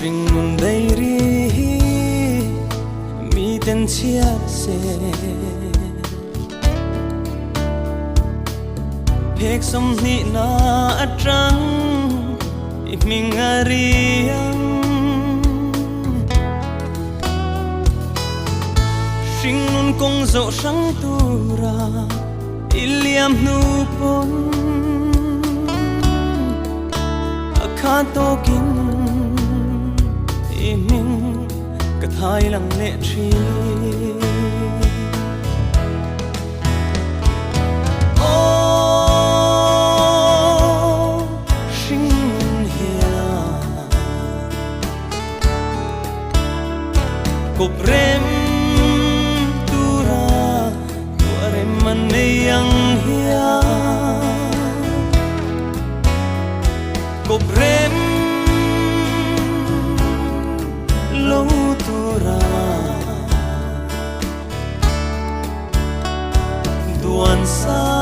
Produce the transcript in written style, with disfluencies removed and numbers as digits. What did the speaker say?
ring đầy ri mi tên chia sẻ phek som ni na atrang mình ariang ring nun kong zo sang tu ra iliam nu pon akato kin mình cả thái lặng lẽ chi ô sinh hia cục rem tu ra tua rem man yang hia cục rem lâu tu ra tuan sa